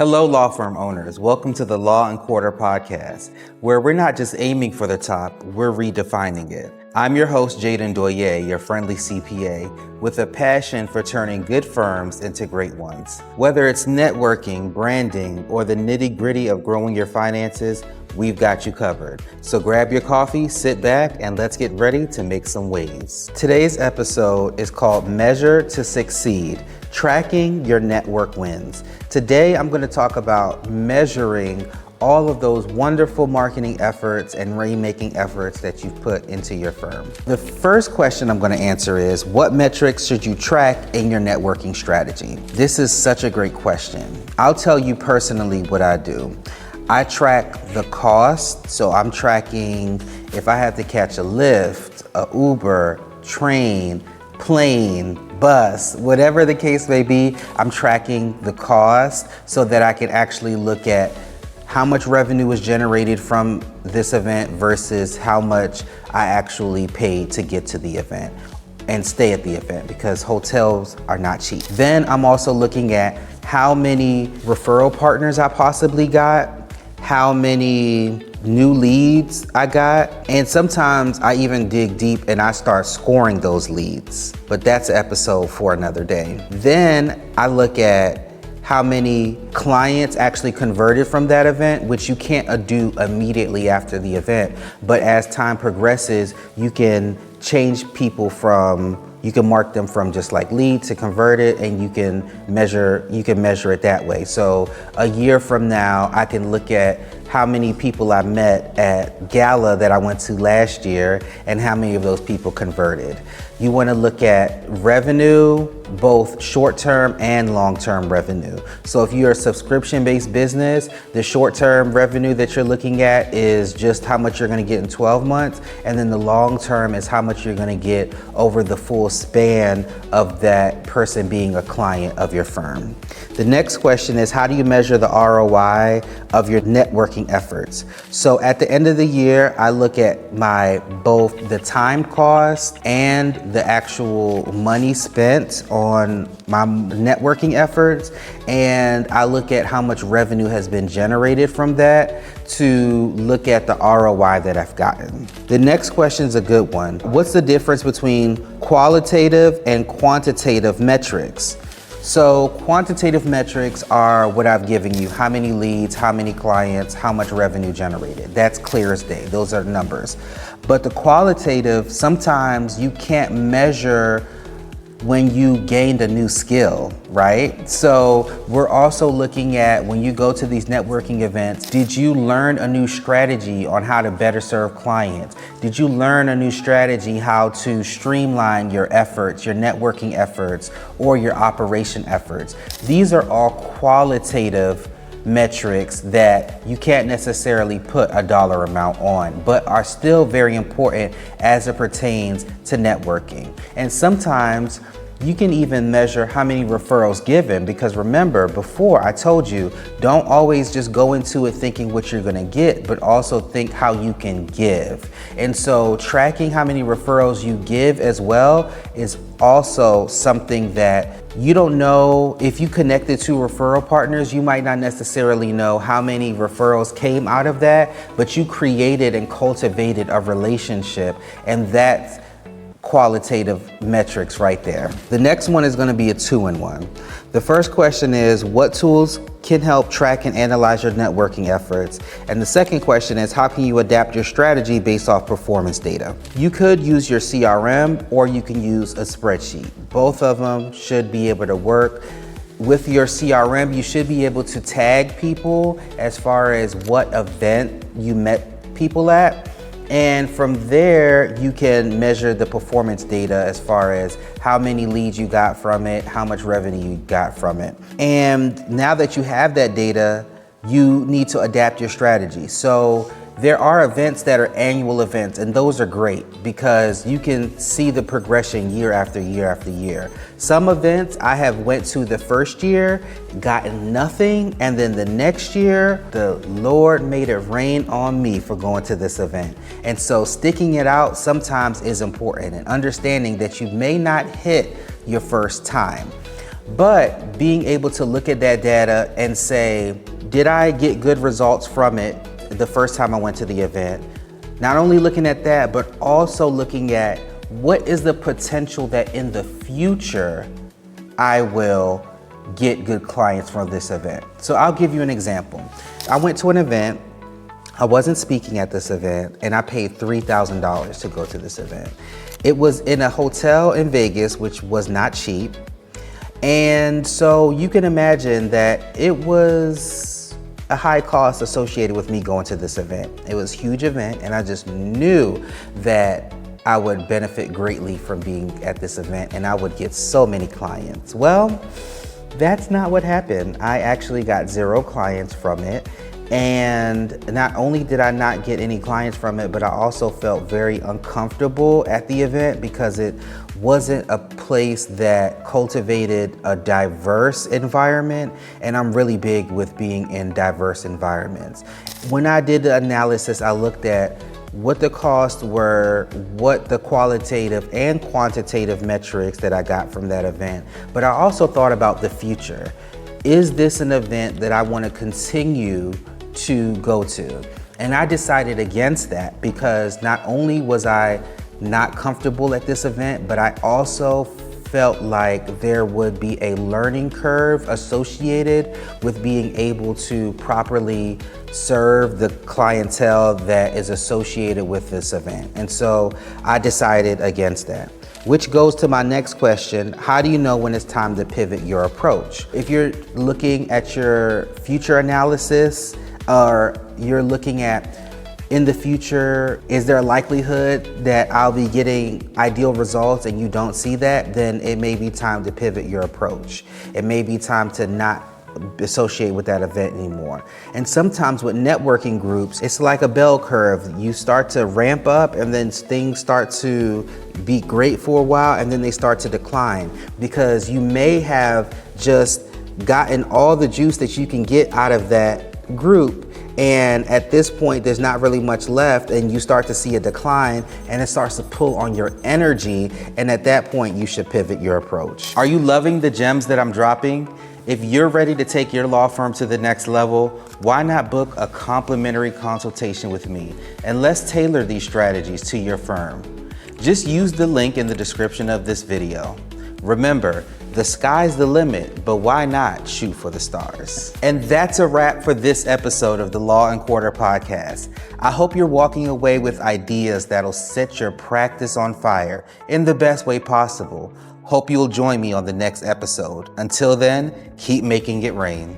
Hello, law firm owners. Welcome to the Law and Quarter podcast, where we're not just aiming for the top, we're redefining it. I'm your host, Jayden Doyé, your friendly CPA, with a passion for turning good firms into great ones. Whether it's networking, branding, or the nitty-gritty of growing your finances, we've got you covered. So grab your coffee, sit back, and let's get ready to make some waves. Today's episode is called Measure to Succeed, Tracking Your Network Wins. Today, I'm going to talk about measuring all of those wonderful marketing efforts and rainmaking efforts that you've put into your firm. The first question I'm going to answer is, what metrics should you track in your networking strategy? This is such a great question. I'll tell you personally what I do. I track the cost, so I'm tracking if I have to catch a Lyft, a Uber, train, plane, bus, whatever the case may be, I'm tracking the cost so that I can actually look at how much revenue was generated from this event versus how much I actually paid to get to the event and stay at the event, because hotels are not cheap. Then I'm also looking at how many referral partners I possibly got, how many new leads I got, and sometimes I even dig deep and I start scoring those leads. But that's an episode for another day. Then I look at how many clients actually converted from that event, which you can't do immediately after the event. But as time progresses, you can change people you can mark them from just like lead to converted, and you can measure it that way. So a year from now, I can look at how many people I met at Gala that I went to last year and how many of those people converted. You want to look at revenue, both short-term and long-term revenue. So if you're a subscription-based business, the short-term revenue that you're looking at is just how much you're going to get in 12 months. And then the long-term is how much you're going to get over the full span of that person being a client of your firm. The next question is, how do you measure the ROI of your networking efforts? So at the end of the year, I look at both the time cost and the actual money spent on my networking efforts, and I look at how much revenue has been generated from that to look at the ROI that I've gotten. The next question is a good one. What's the difference between qualitative and quantitative metrics? So quantitative metrics are what I've given you: how many leads, how many clients, how much revenue generated. That's clear as day. Those are numbers. But the qualitative, sometimes you can't measure when you gained a new skill, right? So we're also looking at, when you go to these networking events, did you learn a new strategy on how to better serve clients? Did you learn a new strategy how to streamline your efforts, your networking efforts, or your operation efforts? These are all qualitative metrics that you can't necessarily put a dollar amount on, but are still very important as it pertains to networking. And sometimes you can even measure how many referrals given, because remember, before I told you, don't always just go into it thinking what you're gonna get, but also think how you can give. And so tracking how many referrals you give as well is also something that you don't know. If you connected to referral partners, you might not necessarily know how many referrals came out of that, but you created and cultivated a relationship, and that's qualitative metrics right there. The next one is going to be a 2-in-1. The first question is, what tools can help track and analyze your networking efforts? And the second question is, how can you adapt your strategy based off performance data? You could use your CRM, or you can use a spreadsheet. Both of them should be able to work. With your CRM, you should be able to tag people as far as what event you met people at. And from there, you can measure the performance data as far as how many leads you got from it, how much revenue you got from it. And now that you have that data, you need to adapt your strategy. So there are events that are annual events, and those are great because you can see the progression year after year after year. Some events I have went to the first year, gotten nothing, and then the next year, the Lord made it rain on me for going to this event. And so sticking it out sometimes is important, and understanding that you may not hit your first time. But being able to look at that data and say, did I get good results from it the first time I went to the event? Not only looking at that, but also looking at what is the potential that in the future I will get good clients from this event. So I'll give you an example. I went to an event, I wasn't speaking at this event, and I paid $3,000 to go to this event. It was in a hotel in Vegas, which was not cheap. And so you can imagine that it was a high cost associated with me going to this event. It was a huge event, and I just knew that I would benefit greatly from being at this event, and I would get so many clients. Well, that's not what happened. I actually got 0 clients from it. And not only did I not get any clients from it, but I also felt very uncomfortable at the event because it wasn't a place that cultivated a diverse environment. And I'm really big with being in diverse environments. When I did the analysis, I looked at what the costs were, what the qualitative and quantitative metrics that I got from that event. But I also thought about the future. Is this an event that I want to continue to go to? And I decided against that because not only was I not comfortable at this event, but I also felt like there would be a learning curve associated with being able to properly serve the clientele that is associated with this event. And so I decided against that. Which goes to my next question, how do you know when it's time to pivot your approach? If you're looking at your future analysis, or you're looking at in the future, is there a likelihood that I'll be getting ideal results and you don't see that? Then it may be time to pivot your approach. It may be time to not associate with that event anymore. And sometimes with networking groups, it's like a bell curve. You start to ramp up and then things start to be great for a while and then they start to decline because you may have just gotten all the juice that you can get out of that group. And at this point, there's not really much left and you start to see a decline and it starts to pull on your energy. And at that point, you should pivot your approach. Are you loving the gems that I'm dropping? If you're ready to take your law firm to the next level, why not book a complimentary consultation with me? And let's tailor these strategies to your firm. Just use the link in the description of this video. Remember, the sky's the limit, but why not shoot for the stars? And that's a wrap for this episode of the Law and Quarter podcast. I hope you're walking away with ideas that'll set your practice on fire in the best way possible. Hope you'll join me on the next episode. Until then, keep making it rain.